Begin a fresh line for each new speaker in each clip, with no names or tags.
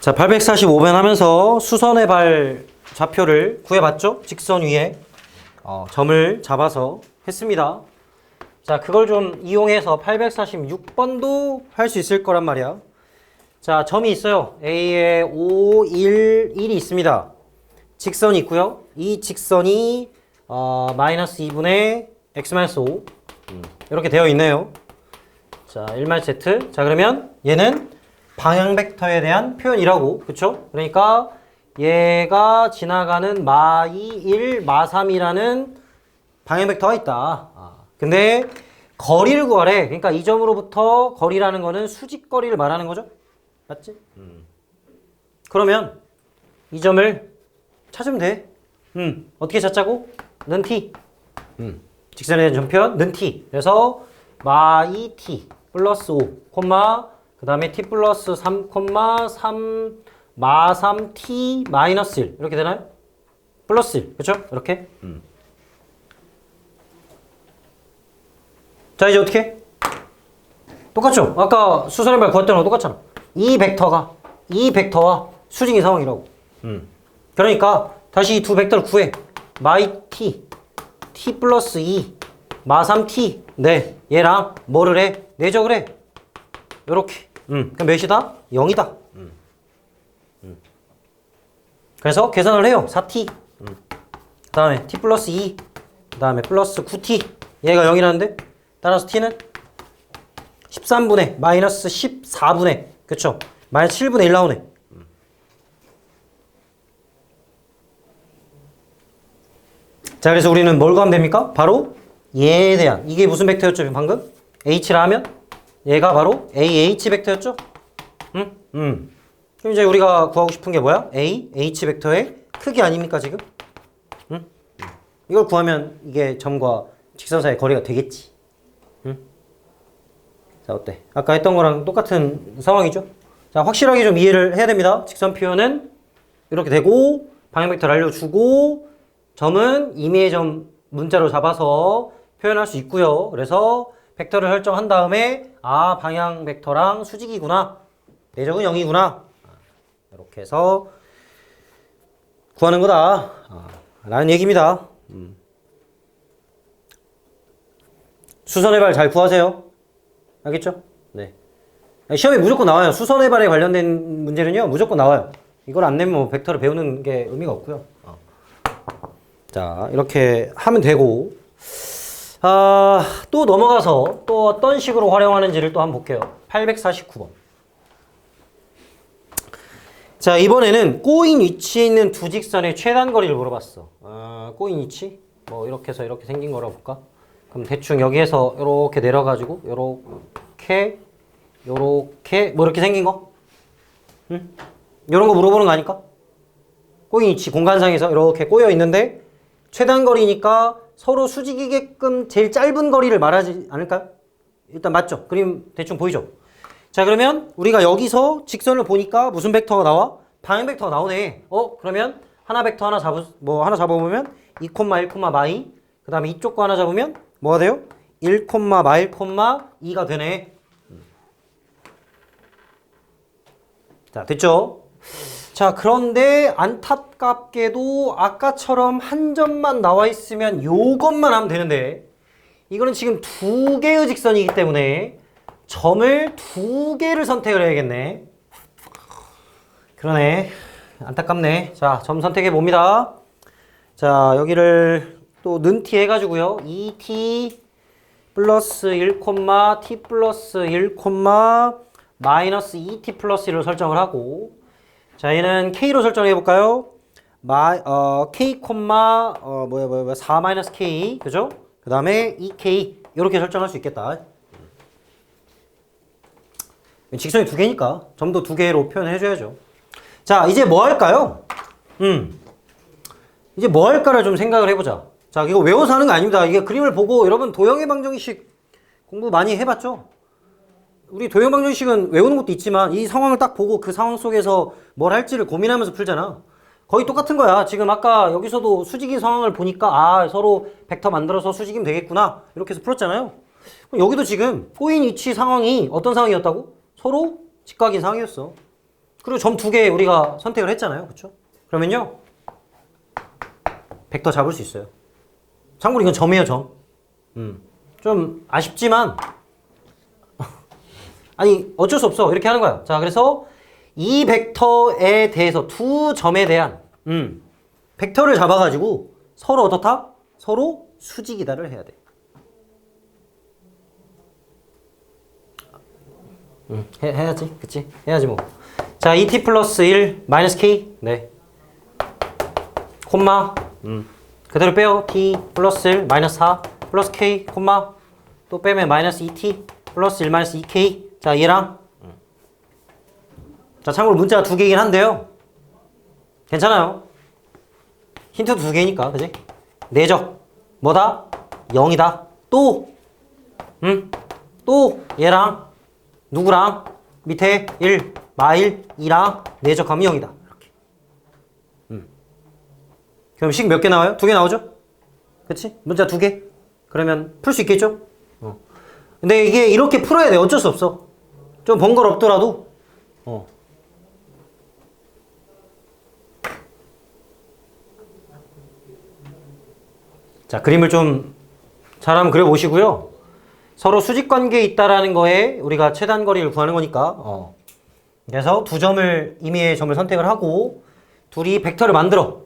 자, 845번 하면서 수선의 발 좌표를 구해봤죠? 직선 위에 점을 잡아서 했습니다. 자, 그걸 좀 이용해서 846번도 할 수 있을 거란 말이야. 자, 점이 있어요. A에 5, 1, 1이 있습니다. 직선이 있고요. 이 직선이 마이너스 2분의 x-5 이렇게 되어 있네요. 자, 1-z. 자, 그러면 얘는 방향 벡터에 대한 표현이라고. 그쵸? 그러니까 얘가 지나가는 마2, 1, 마3이라는 방향 벡터가 있다. 근데 거리를 구하래. 그러니까 이 점으로부터 거리라는 거는 수직거리를 말하는 거죠. 맞지? 그러면 이 점을 찾으면 돼. 어떻게 찾자고? 는 t. 직선에 대한 점편 는 t. 그래서 마2t 플러스 5, 그 다음에 t 플러스 3, 3 마3t 마이너스 1 이렇게 되나요? 플러스 1. 그쵸? 이렇게. 자, 이제 어떻게? 똑같죠? 아까 수선의 발 구할 때랑 똑같잖아. 이 벡터와 수직인 상황이라고. 그러니까 다시 이 두 벡터를 구해. 마이 t, t 플러스 2, 마3t. 네, 얘랑 뭐를 해? 내적을 해. 요렇게. 그럼 몇이다? 0이다. 그래서 계산을 해요. 4t. 그 다음에 t 플러스 2, 그 다음에 플러스 9t. 얘가 0이라는데? 따라서 t는 13분의 마이너스 14분의 그쵸? 마이너스 7분의 1 나오네. 자, 그래서 우리는 뭘 구하면 됩니까? 바로 얘에 대한, 이게 무슨 벡터였죠 방금? h라 하면 얘가 바로 AH 벡터였죠? 그럼 이제 우리가 구하고 싶은 게 뭐야? AH 벡터의 크기 아닙니까 지금? 이걸 구하면 이게 점과 직선 사이의 거리가 되겠지. 자, 어때? 아까 했던 거랑 똑같은 상황이죠? 자, 확실하게 좀 이해를 해야 됩니다. 직선 표현은 이렇게 되고 방향 벡터를 알려주고 점은 임의의 점 문자로 잡아서 표현할 수 있고요. 그래서 벡터를 설정한 다음에 방향 벡터랑 수직이구나. 내적은 0이구나. 이렇게 해서 구하는 거다. 라는 얘기입니다. 수선의 발 잘 구하세요. 알겠죠? 네. 시험에 무조건 나와요. 수선의 발에 관련된 문제는요, 무조건 나와요. 이걸 안 내면 뭐 벡터를 배우는 게 의미가 없고요. 자, 이렇게 하면 되고, 또 넘어가서 또 어떤 식으로 활용하는지를 또 한번 볼게요. 849번. 자, 이번에는 꼬인 위치에 있는 두 직선의 최단 거리를 물어봤어. 꼬인 위치? 뭐 이렇게 해서 이렇게 생긴 거라고 볼까? 그럼 대충 여기에서 이렇게 내려가지고 요렇게 뭐 이렇게 생긴 거? 이런 거 물어보는 거 아닐까? 꼬인 위치 공간상에서 이렇게 꼬여 있는데 최단 거리니까 서로 수직이게끔 제일 짧은 거리를 말하지 않을까요? 일단 맞죠? 그림 대충 보이죠? 자, 그러면 우리가 여기서 직선을 보니까 무슨 벡터가 나와? 방향 벡터가 나오네. 그러면 하나 벡터 하나 잡아보면 2, 1, 마이. 그 다음에 이쪽 거 하나 잡으면 뭐가 돼요? 1, 마 1, 2가 되네. 자, 됐죠? 자, 그런데 안타깝게도 아까처럼 한 점만 나와 있으면 요것만 하면 되는데 이거는 지금 두 개의 직선이기 때문에 점을 두 개를 선택을 해야겠네. 그러네. 안타깝네. 자, 점 선택해 봅니다. 자, 여기를 또 는 t 해가지고요. 2t 플러스 1, t 플러스 1, 마이너스 2t 플러스 1로 설정을 하고, 자, 얘는 k로 설정해 볼까요? k, 4 마이너스 k, 그죠? 그 다음에 2k, 이렇게 설정할 수 있겠다. 직선이 두 개니까 점도 두 개로 표현해줘야죠. 자, 이제 뭐 할까요? 이제 뭐 할까를 좀 생각을 해보자. 자, 이거 외워서 하는 거 아닙니다. 이게 그림을 보고 여러분 도형의 방정식 공부 많이 해봤죠? 우리 도형 방정식은 외우는 것도 있지만 이 상황을 딱 보고 그 상황 속에서 뭘 할지를 고민하면서 풀잖아. 거의 똑같은 거야. 지금 아까 여기서도 수직인 상황을 보니까 서로 벡터 만들어서 수직이면 되겠구나 이렇게 해서 풀었잖아요. 그럼 여기도 지금 꼬인 위치 상황이 어떤 상황이었다고? 서로 직각인 상황이었어. 그리고 점 두 개 우리가 선택을 했잖아요. 그쵸? 그러면요. 벡터 잡을 수 있어요. 참고로 이건 점이에요, 점. 좀 아쉽지만 아니 어쩔 수 없어. 이렇게 하는 거야. 자, 그래서 이 벡터에 대해서 두 점에 대한 벡터를 잡아가지고 서로 어떻다? 서로 수직이다를 해야 돼. 해야지. 그치? 해야지 뭐. 자, 2t 플러스 1 마이너스 k. 네. 콤마. 그대로 빼요. t 플러스 1 마이너스 4 플러스 k 콤마. 또 빼면 마이너스 2t 플러스 1 마이너스 2k. 자, 얘랑. 자, 참고로 문자가 두 개이긴 한데요. 괜찮아요. 힌트도 두 개니까, 그지? 내적. 뭐다? 0이다. 또. 또 얘랑 누구랑 밑에 1, 마일 2랑 내적하면 0이다. 이렇게. 그럼 식 몇 개 나와요? 두 개 나오죠? 그치? 문자 두 개? 그러면 풀 수 있겠죠? 근데 이게 이렇게 풀어야 돼. 어쩔 수 없어. 좀 번거롭더라도. 자, 그림을 좀 잘 한번 그려보시고요. 서로 수직관계에 있다라는 거에 우리가 최단 거리를 구하는 거니까. 그래서 두 점을 임의의 점을 선택을 하고 둘이 벡터를 만들어.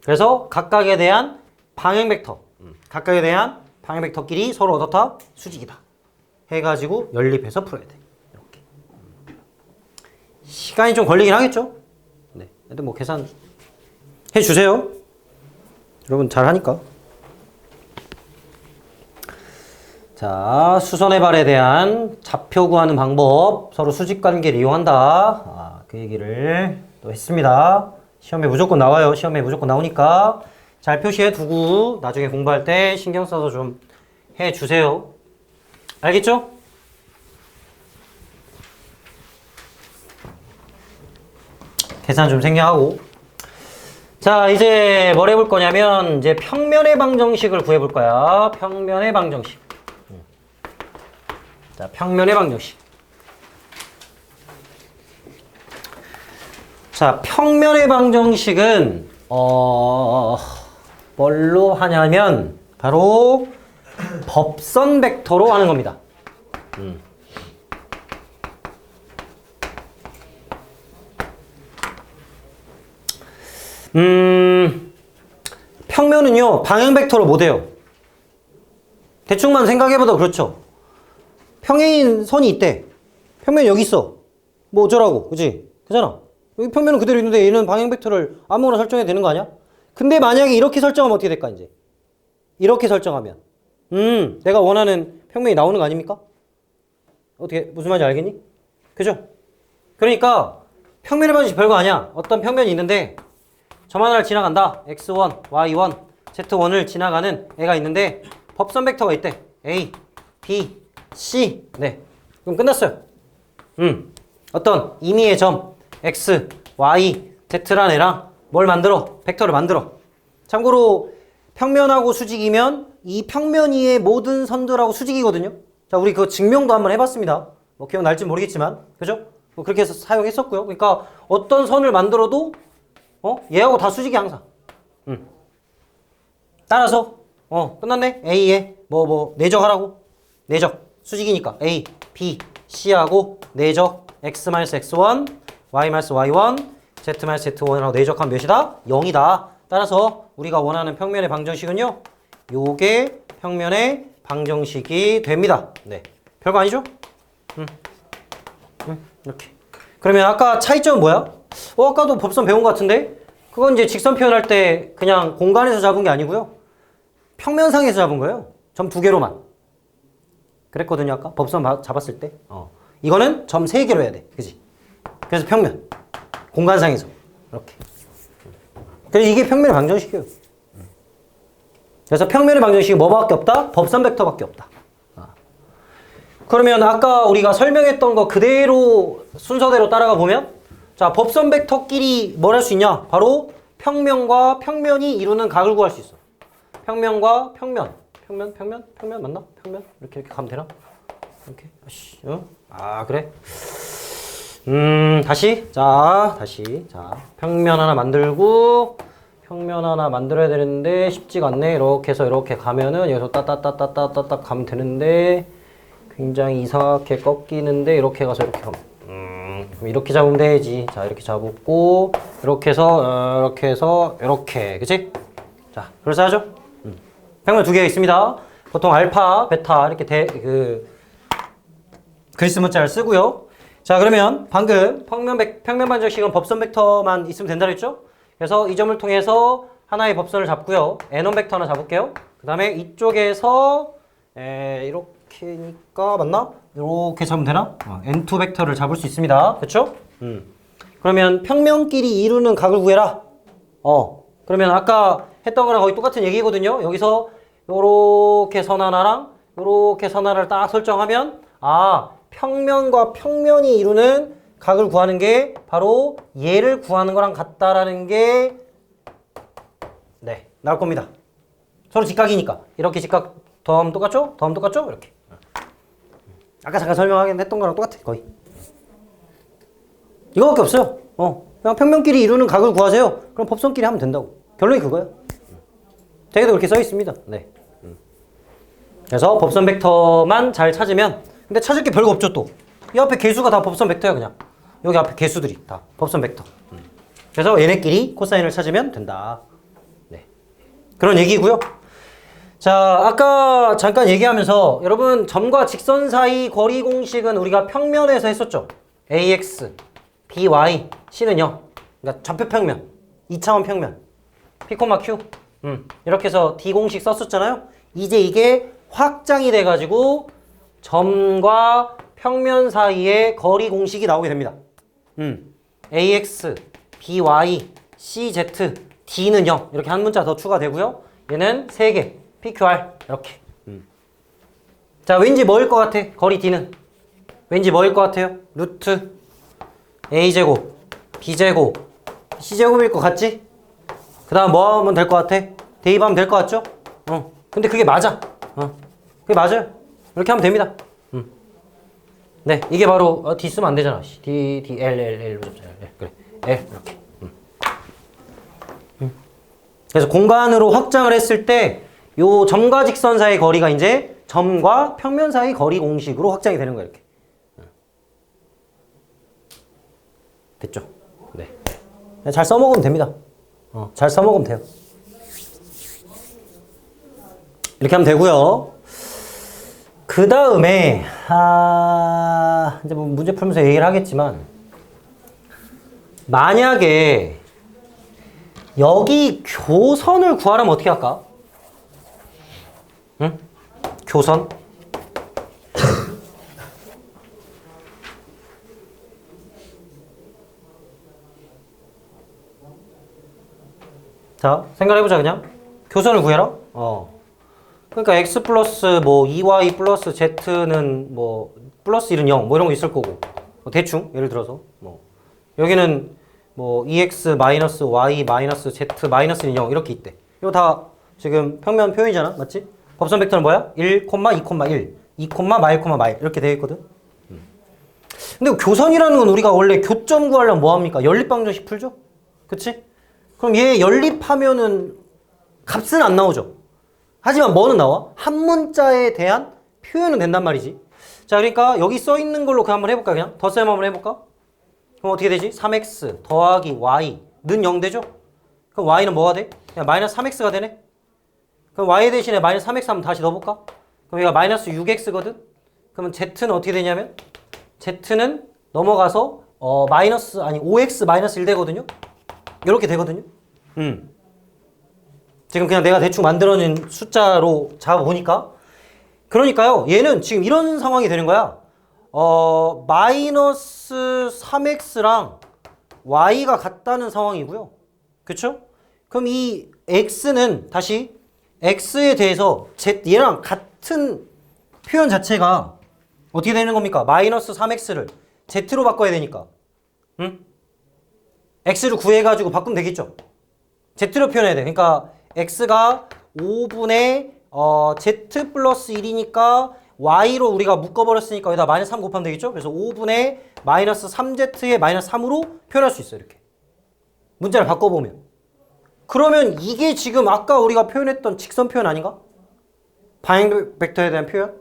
그래서 각각에 대한 방향 벡터. 각각에 대한 방향 벡터끼리 서로 어떻다? 수직이다. 해가지고 연립해서 풀어야 돼. 이렇게. 시간이 좀 걸리긴 하겠죠? 네. 근데 뭐 계산 해주세요. 여러분 잘 하니까. 자, 수선의 발에 대한 좌표 구하는 방법, 서로 수직관계를 이용한다. 그 얘기를 또 했습니다. 시험에 무조건 나와요. 시험에 무조건 나오니까 잘 표시해 두고 나중에 공부할 때 신경 써서 좀 해주세요. 알겠죠? 계산 좀 생략하고. 자, 이제 뭘 해볼 거냐면 이제 평면의 방정식을 구해볼 거야. 평면의 방정식. 자, 평면의 방정식. 자, 평면의 방정식은 뭘로 하냐면 바로 법선 벡터로 하는 겁니다. 평면은요 방향 벡터로 못 해요. 대충만 생각해봐도 그렇죠. 평행인 선이 있대. 평면이 여기 있어. 뭐 어쩌라고, 그치? 그잖아. 여기 평면은 그대로 있는데 얘는 방향 벡터를 아무거나 설정해도 되는 거 아니야? 근데 만약에 이렇게 설정하면 어떻게 될까 이제? 이렇게 설정하면 내가 원하는 평면이 나오는 거 아닙니까? 어떻게 무슨 말인지 알겠니? 그죠? 그러니까 평면의 방정식 별거 아니야. 어떤 평면이 있는데 점 하나를 지나간다. x1, y1, z1을 지나가는 애가 있는데 법선 벡터가 있대. a, b, c. 네. 그럼 끝났어요. 어떤 임의의 점 x, y, z란 애랑 뭘 만들어? 벡터를 만들어. 참고로 평면하고 수직이면 이 평면 위의 모든 선들하고 수직이거든요. 자, 우리 그 증명도 한번 해봤습니다. 뭐 기억날지 모르겠지만, 그죠? 뭐 그렇게 해서 사용했었고요. 그러니까 어떤 선을 만들어도 얘하고 다 수직이 항상. 따라서 끝났네. A에 내적하라고. 내적 수직이니까 A, B, C하고 내적 X-X1, Y-Y1, Z-Z1하고 내적하면 몇이다? 0이다. 따라서 우리가 원하는 평면의 방정식은요. 요게 평면의 방정식이 됩니다. 네. 별거 아니죠? 이렇게. 그러면 아까 차이점은 뭐야? 아까도 법선 배운 것 같은데? 그건 이제 직선 표현할 때 그냥 공간에서 잡은 게 아니고요. 평면상에서 잡은 거예요. 점 두 개로만. 그랬거든요, 아까. 법선 잡았을 때. 이거는 점 세 개로 해야 돼. 그지? 그래서 평면. 공간상에서. 이렇게. 그래서 이게 평면의 방정식이에요. 그래서 평면의 방정식이 뭐밖에 없다? 법선 벡터밖에 없다. 그러면 아까 우리가 설명했던 거 그대로 순서대로 따라가 보면 자, 법선 벡터끼리 뭘 할 수 있냐? 바로 평면과 평면이 이루는 각을 구할 수 있어. 평면과 평면. 평면 맞나? 평면? 이렇게 가면 되나? 이렇게. 그래? 다시. 자, 평면 하나 만들고, 평면 하나 만들어야 되는데, 쉽지가 않네. 이렇게 해서 이렇게 가면은, 여기서 따따따따따따 가면 되는데, 굉장히 이상하게 꺾이는데, 이렇게 가서 이렇게 가면. 그럼 이렇게 잡으면 되지. 자, 이렇게 잡고, 이렇게 해서, 이렇게. 그치? 자, 그래서 하죠. 평면 두 개가 있습니다. 보통 알파, 베타, 이렇게 그리스 문자를 쓰고요. 자, 그러면 방금 평면 반적식은 법선 벡터만 있으면 된다 그랬죠? 그래서 이 점을 통해서 하나의 법선을 잡고요. n1 벡터 하나 잡을게요. 그 다음에 이쪽에서 이렇게니까 맞나? 이렇게 잡으면 되나? n2 벡터를 잡을 수 있습니다. 그렇죠? 그러면 평면끼리 이루는 각을 구해라. 그러면 아까 했던 거랑 거의 똑같은 얘기거든요. 여기서 요렇게 선 하나랑 요렇게 선 하나를 딱 설정하면 평면과 평면이 이루는 각을 구하는 게 바로 얘를 구하는 거랑 같다라는 게 나올 겁니다. 서로 직각이니까. 이렇게 직각 더하면 똑같죠? 더하면 똑같죠? 이렇게. 아까 잠깐 설명하긴 했던 거랑 똑같아, 거의. 이거밖에 없어요. 그냥 평면끼리 이루는 각을 구하세요. 그럼 법선끼리 하면 된다고. 결론이 그거예요. 책에도 그렇게 써 있습니다. 네. 그래서 법선 벡터만 잘 찾으면, 근데 찾을 게 별거 없죠, 또. 이 앞에 개수가 다 법선 벡터야, 그냥. 여기 앞에 개수들이 다 법선 벡터. 그래서 얘네끼리 코사인을 찾으면 된다. 네. 그런 얘기고요. 자, 아까 잠깐 얘기하면서 여러분 점과 직선 사이 거리 공식은 우리가 평면에서 했었죠. ax, by, c는 0. 그러니까 좌표 평면, 2차원 평면, p, q. 이렇게 해서 d 공식 썼었잖아요. 이제 이게 확장이 돼가지고 점과 평면 사이의 거리 공식이 나오게 됩니다. ax, by, cz, d는 0. 이렇게 한 문자 더 추가되고요. 얘는 3개, pqr 이렇게. 자, 왠지 뭐일 것 같아? 거리 d는 왠지 뭐일 것 같아요? 루트 a제곱, b제곱, c제곱일 것 같지? 그 다음 뭐 하면 될 것 같아? 대입하면 될 것 같죠? 근데 그게 맞아. 그게 맞아요. 이렇게 하면 됩니다. 네, 이게 바로 D 쓰면 안 되잖아. D, L로 잡잖아. 그래, L 이렇게. 그래서 공간으로 확장을 했을 때 요 점과 직선 사이의 거리가 이제 점과 평면 사이 거리 공식으로 확장이 되는 거야, 이렇게. 됐죠? 네. 잘 써먹으면 됩니다. 잘 써먹으면 돼요. 이렇게 하면 되고요. 그 다음에 이제 뭐 문제 풀면서 얘기를 하겠지만, 만약에 여기 교선을 구하려면 어떻게 할까? 응? 교선? 자, 생각해보자, 그냥. 교선을 구해라? 그러니까 x 플러스 뭐 2y 플러스 z는 뭐 플러스 1은 0 뭐 이런 거 있을 거고. 대충 예를 들어서 뭐 여기는 뭐 2x 마이너스 y 마이너스 z 마이너스 0 이렇게 있대. 이거 다 지금 평면 표현이잖아, 맞지? 법선 벡터는 뭐야? 1, 2, 1, 2, 마일, 마일 이렇게 되어 있거든. 근데 교선이라는 건 우리가 원래 교점 구하려면 뭐 합니까? 연립방정식 풀죠? 그치? 그럼 얘 연립하면은 값은 안 나오죠. 하지만 뭐는 나와? 한 문자에 대한 표현은 된단 말이지. 자, 그러니까 여기 써 있는 걸로 그냥 한번 해볼까? 그냥 덧셈 한번 해볼까? 그럼 어떻게 되지? 3x 더하기 y는 0 되죠? 그럼 y는 뭐가 돼? 그냥 마이너스 3x가 되네? 그럼 y 대신에 마이너스 3x 한번 다시 넣어볼까? 그럼 얘가 마이너스 6x거든? 그러면 z는 어떻게 되냐면 z는 넘어가서 마이너스 5x 마이너스 1 되거든요? 이렇게 되거든요? 지금 그냥 내가 대충 만들어낸 숫자로 잡아보니까. 그러니까요, 얘는 지금 이런 상황이 되는 거야. 마이너스 3x랑 y가 같다는 상황이고요. 그쵸? 그럼 이 x는 다시 x에 대해서 얘랑 같은 표현 자체가 어떻게 되는 겁니까? 마이너스 3x를 z로 바꿔야 되니까. x를 구해가지고 바꾸면 되겠죠? z로 표현해야 돼. 그러니까 x가 5분의 z 플러스 1이니까 y로 우리가 묶어버렸으니까 여기다 마이너스 3 곱하면 되겠죠? 그래서 5분의 마이너스 3z의 마이너스 3으로 표현할 수 있어요. 이렇게. 문자를 바꿔보면. 그러면 이게 지금 아까 우리가 표현했던 직선 표현 아닌가? 방향 벡터에 대한 표현?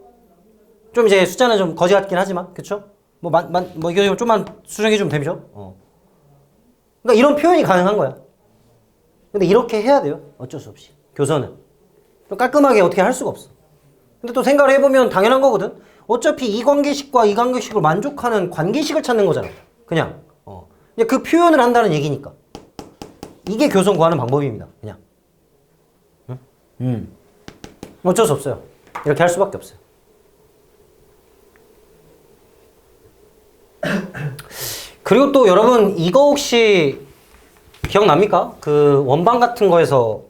좀 이제 숫자는 좀 거지 같긴 하지만, 그쵸? 뭐 이거 좀만 수정해주면 되죠? 그러니까 이런 표현이 가능한 거야. 근데 이렇게 해야 돼요. 어쩔 수 없이. 교선은. 좀 깔끔하게 어떻게 할 수가 없어. 근데 또 생각을 해보면 당연한 거거든. 어차피 이 관계식과 이 관계식을 만족하는 관계식을 찾는 거잖아. 그냥. 그냥 그 표현을 한다는 얘기니까. 이게 교선 구하는 방법입니다. 그냥. 어쩔 수 없어요. 이렇게 할 수밖에 없어요. 그리고 또 여러분 이거 혹시 기억납니까? 그 원방 같은 거에서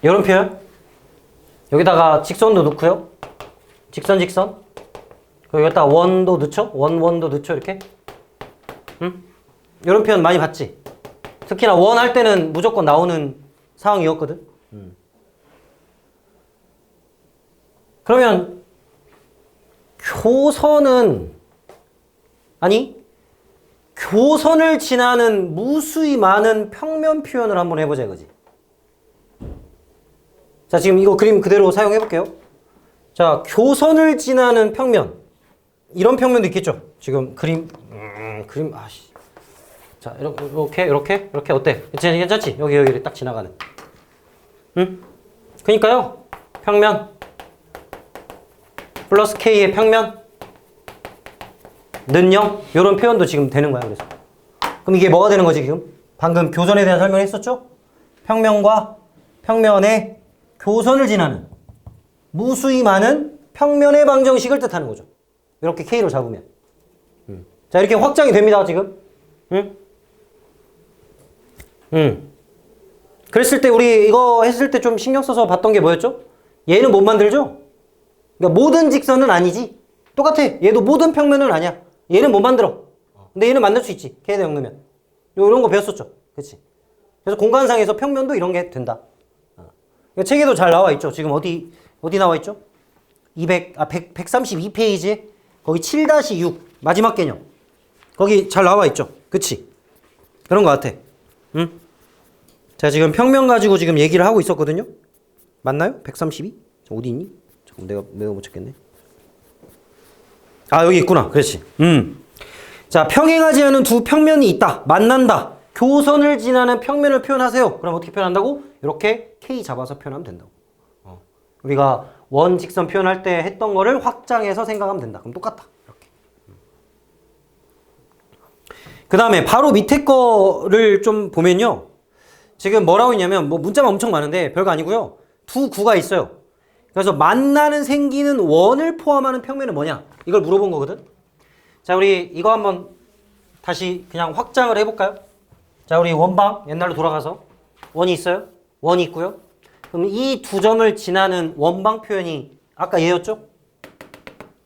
이런 표현? 여기다가 직선도 넣고요. 직선. 그리고 여기다가 원도 넣죠? 원도 넣죠? 이렇게. 이런 표현 많이 봤지? 특히나 원 할 때는 무조건 나오는 상황이었거든. 그러면 교선을 지나는 무수히 많은 평면 표현을 한번 해보자 이거지. 자, 지금 이거 그림 그대로 사용해 볼게요. 자, 교선을 지나는 평면. 이런 평면도 있겠죠? 지금 그림, 아씨. 자, 이렇게 어때? 괜찮지? 여기 딱 지나가는. 응? 그니까요. 평면. 플러스 K의 평면. 는 0. 요런 표현도 지금 되는 거야, 그래서. 그럼 이게 뭐가 되는 거지, 지금? 방금 교선에 대한 설명을 했었죠? 평면과 평면의 교선을 지나는 무수히 많은 평면의 방정식을 뜻하는 거죠. 이렇게 K로 잡으면. 자, 이렇게 확장이 됩니다, 지금. 그랬을 때, 우리 이거 했을 때 좀 신경 써서 봤던 게 뭐였죠? 얘는 못 만들죠? 그러니까 모든 직선은 아니지. 똑같아. 얘도 모든 평면은 아니야. 얘는 못 만들어. 근데 얘는 만들 수 있지. K에 대한 넣으면. 이런 거 배웠었죠. 그치? 그래서 공간상에서 평면도 이런 게 된다. 책에도 잘 나와 있죠. 지금 어디 나와 있죠? 132페이지에 거기 7-6 마지막 개념. 거기 잘 나와 있죠. 그치? 그런 거 같아. 응? 자, 지금 평면 가지고 지금 얘기를 하고 있었거든요. 맞나요? 132? 어디 있니? 잠깐 내가 못 찾겠네. 아, 여기 있구나. 그렇지. 자, 평행하지 않은 두 평면이 있다. 만난다. 교선을 지나는 평면을 표현하세요. 그럼 어떻게 표현한다고? 이렇게 K 잡아서 표현하면 된다고. 우리가 원 직선 표현할 때 했던 거를 확장해서 생각하면 된다. 그럼 똑같다. 이렇게. 그 다음에 바로 밑에 거를 좀 보면요. 지금 뭐라고 했냐면 뭐 문자만 엄청 많은데 별거 아니고요. 두 구가 있어요. 그래서 만나는 생기는 원을 포함하는 평면은 뭐냐? 이걸 물어본 거거든. 자, 우리 이거 한번 다시 그냥 확장을 해볼까요? 자, 우리 원방 옛날로 돌아가서 원이 있어요? 원이 있고요. 그럼 이 두 점을 지나는 원방 표현이 아까 얘였죠?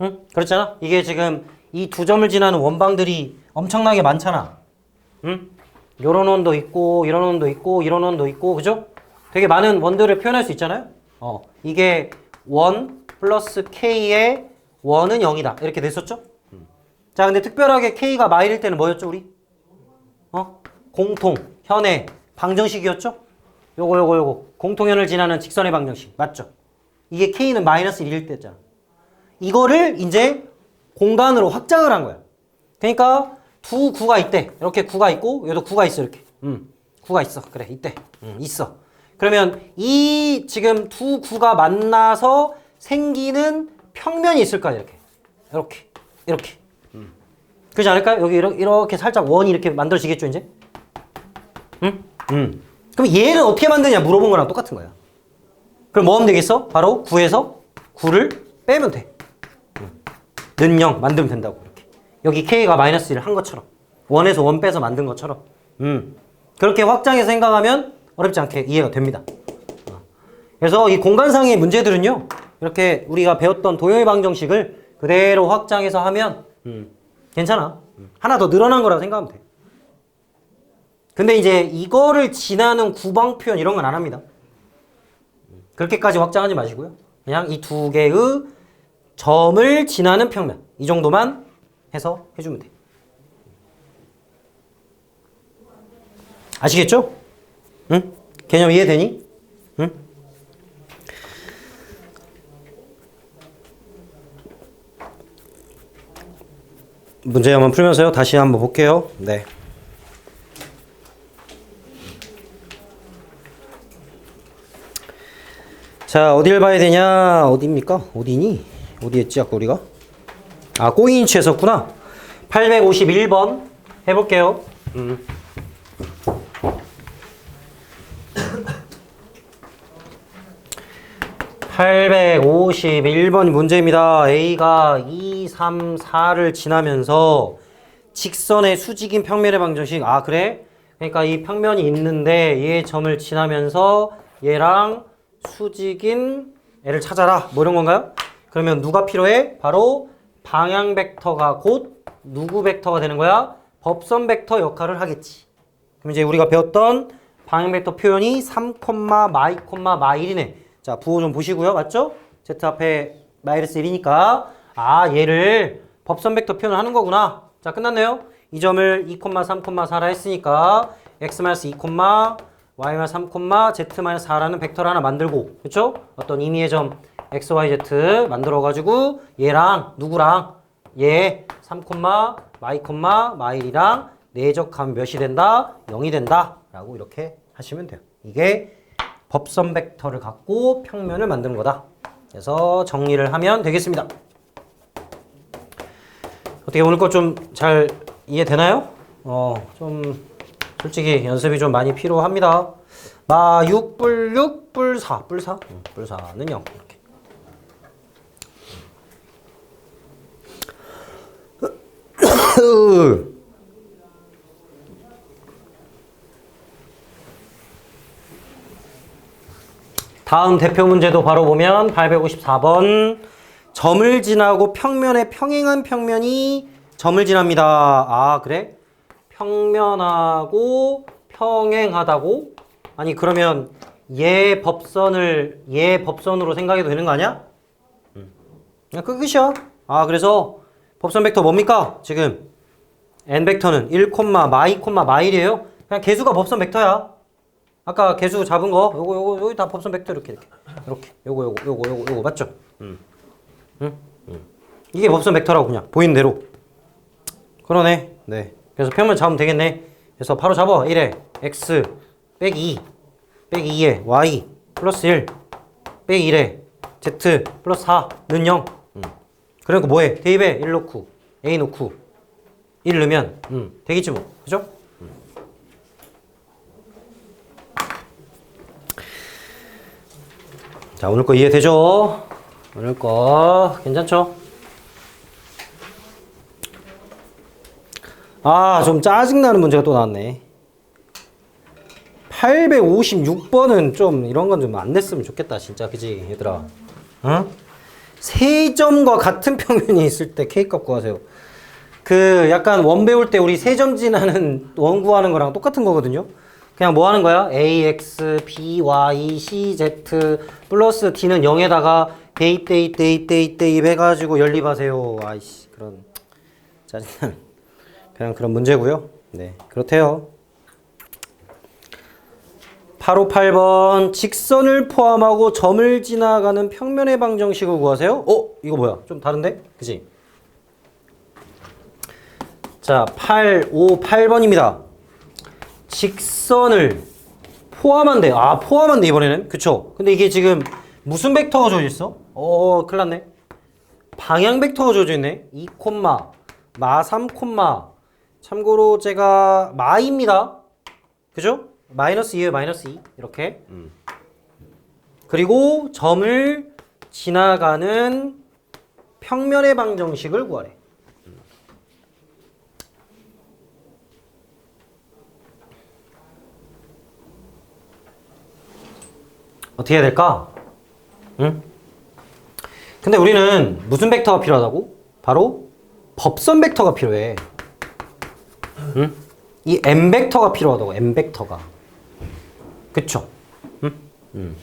응? 그렇잖아? 이게 지금 이 두 점을 지나는 원방들이 엄청나게 많잖아. 응? 요런 원도 있고, 이런 원도 있고, 이런 원도 있고, 그죠? 되게 많은 원들을 표현할 수 있잖아요? 이게 원 플러스 K의 원은 0이다. 이렇게 됐었죠? 자, 근데 특별하게 K가 마일일 때는 뭐였죠, 우리? 공통, 현의 방정식이었죠? 요거. 공통현을 지나는 직선의 방정식. 맞죠? 이게 K는 마이너스 1일 때였잖아. 이거를 이제 공간으로 확장을 한 거야. 그러니까 두 구가 있대. 이렇게 구가 있고, 여기도 구가 있어, 이렇게. 구가 있어. 그래, 이때. 있어. 그러면 이 지금 두 구가 만나서 생기는 평면이 있을 거야, 이렇게. 이렇게. 그렇지 않을까요? 여기 이렇게 살짝 원이 이렇게 만들어지겠죠, 이제? 그럼 얘는 어떻게 만드냐 물어본 거랑 똑같은 거야. 그럼 뭐 하면 되겠어? 바로 9에서 9를 빼면 돼. 는 0 만들면 된다고, 이렇게. 여기 K가 마이너스 1을 한 것처럼. 1에서 1 빼서 만든 것처럼. 그렇게 확장해서 생각하면 어렵지 않게 이해가 됩니다. 그래서 이 공간상의 문제들은요, 이렇게 우리가 배웠던 도형의 방정식을 그대로 확장해서 하면 괜찮아. 하나 더 늘어난 거라고 생각하면 돼. 근데 이제 이거를 지나는 구방 표현 이런 건 안 합니다. 그렇게까지 확장하지 마시고요. 그냥 이 두 개의 점을 지나는 평면 이 정도만 해서 해주면 돼. 아시겠죠? 응? 개념 이해되니? 응? 문제 한번 풀면서요. 다시 한번 볼게요. 네. 자, 어딜 봐야 되냐? 어디입니까? 어디니? 어디 했지? 아까 우리가? 아, 꼬인치 했었구나. 851번 해볼게요. 851번 문제입니다. A가 2, 3, 4를 지나면서 직선의 수직인 평면의 방정식. 아, 그래? 그러니까 이 평면이 있는데 얘 점을 지나면서 얘랑 수직인 애를 찾아라. 뭐 이런 건가요? 그러면 누가 필요해? 바로 방향 벡터가 곧 누구 벡터가 되는 거야? 법선 벡터 역할을 하겠지. 그럼 이제 우리가 배웠던 방향 벡터 표현이 3, 마이, 마일이네. 자, 부호 좀 보시고요. 맞죠? Z 앞에 마이너스 1이니까 아, 얘를 법선 벡터 표현을 하는 거구나. 자, 끝났네요. 이 점을 2, 3, 4라 했으니까 x-2, y-3, z-4라는 벡터를 하나 만들고, 그렇죠? 어떤 임의의 점 x, y, z 만들어가지고 얘랑 누구랑 얘 3, 마이, 마일이랑 내적하면 몇이 된다? 0이 된다. 라고 이렇게 하시면 돼요. 이게 법선 벡터를 갖고 평면을 만드는 거다. 그래서 정리를 하면 되겠습니다. 어떻게 오늘 거 좀 잘 이해되나요? 좀 솔직히 연습이 좀 많이 필요합니다. 마 6뿔 6뿔 4 뿔 4? 뿔 4는 0 이렇게. 다음 대표 문제도 바로 보면 854번 점을 지나고 평면에 평행한 평면이 점을 지납니다. 아, 그래? 평면하고 평행하다고? 아니, 그러면 얘 법선으로 생각해도 되는 거 아니야? 그냥 그 끝이야. 아, 그래서 법선 벡터 뭡니까? 지금 n 벡터는 1, 마이, 마일이에요. 그냥 개수가 법선 벡터야. 아까 개수 잡은 거 요거 다 법선 벡터 이렇게 요거 맞죠? 이게 법선 벡터라고 그냥 보이는 대로. 그러네. 네. 그래서 평면 잡으면 되겠네. 그래서 바로 잡아. 1에 x 빼기 2 빼기 2에 y 플러스 1 빼기 1에 z 플러스 4는 0. 그러니까 뭐해? 대입에 1 넣고 a 넣고 1 넣으면 되겠지 뭐. 그죠? 자, 오늘 거 이해되죠? 오늘 거 괜찮죠? 아, 좀 짜증나는 문제가 또 나왔네. 856번은 좀 이런 건 좀 안 냈으면 좋겠다, 진짜. 그지, 얘들아? 응? 세 점과 같은 평면이 있을 때 K값 구하세요. 그 약간 원 배울 때 우리 세 점 지나는 원 구하는 거랑 똑같은 거거든요. 그냥 뭐 하는 거야? ax, by, c, z 플러스 d는 0에다가 대입 해가지고 연립하세요. 아이씨, 그런 짜증난 그냥 그런 문제고요. 네, 그렇대요. 858번 직선을 포함하고 점을 지나가는 평면의 방정식을 구하세요. 이거 뭐야? 좀 다른데? 그치? 자, 858번입니다. 직선을 포함한대. 아, 포함한대 이번에는. 그쵸? 근데 이게 지금 무슨 벡터가 주어져 있어? 큰일 났네. 방향 벡터가 주어져 있네. 2, 마 3, 참고로 제가 마입니다. 그죠? 마이너스 2에요. 마이너스 2 이렇게. 그리고 점을 지나가는 평면의 방정식을 구하래. 어떻게 해야 될까? 응? 근데 우리는 무슨 벡터가 필요하다고? 바로 법선 벡터가 필요해. 응? 이 m 벡터가 필요하다고. m 벡터가. 그쵸? 응?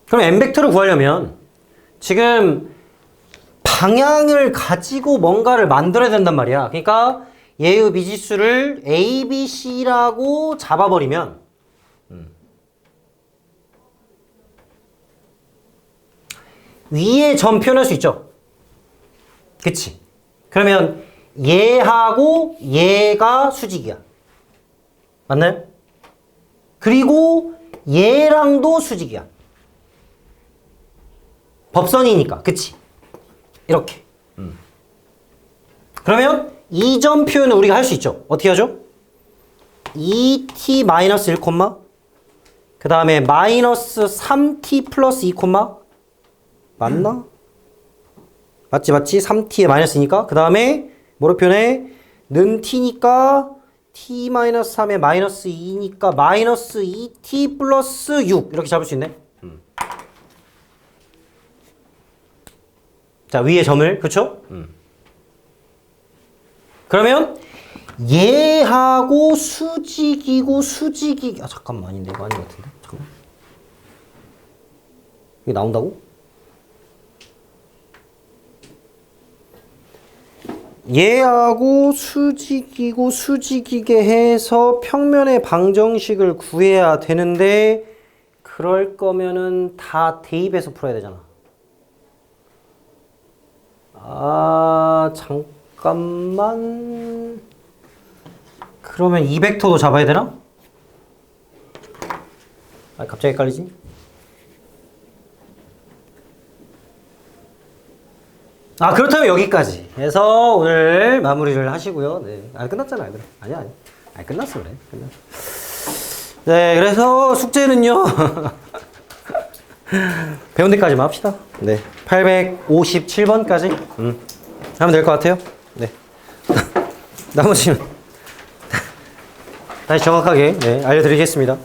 그럼 m 벡터를 구하려면 지금 방향을 가지고 뭔가를 만들어야 된단 말이야. 그러니까 얘의 미지수를 A, B, C라고 잡아버리면 위에 점 표현할 수 있죠. 그치? 그러면 얘하고 얘가 수직이야. 맞나요? 그리고 얘랑도 수직이야. 법선이니까. 그치? 이렇게. 그러면 이 점 표현을 우리가 할 수 있죠. 어떻게 하죠? 2t-1, 그 다음에 마이너스 3t 플러스 2, 맞나? 맞지? 3t에 마이너스니까. 그 다음에 뭐로 표현해? 는 t니까 t-3에 마이너스 2니까 마이너스 2t 플러스 6 이렇게 잡을 수 있네. 자, 위에 점을, 그쵸? 그러면 얘하고 수직이고 수직이, 아, 잠깐만, 아닌데, 이거 아닌 것 같은데? 잠깐만. 이게 나온다고? 얘하고 수직이고 수직이게 해서 평면의 방정식을 구해야 되는데, 그럴 거면은 다 대입해서 풀어야 되잖아. 아, 잠깐만. 그러면 이 벡터도 잡아야 되나? 아, 갑자기 헷갈리지? 아, 그렇다면 여기까지 해서 오늘 마무리를 하시고요. 네. 아, 끝났잖아요. 그래. 아니야. 아, 끝났어. 그래. 끝났어. 네, 그래서 숙제는요. 배운 데까지만 합시다. 네. 857번까지. 하면 될 것 같아요. 네. 나머지는 다시 정확하게, 네, 알려드리겠습니다.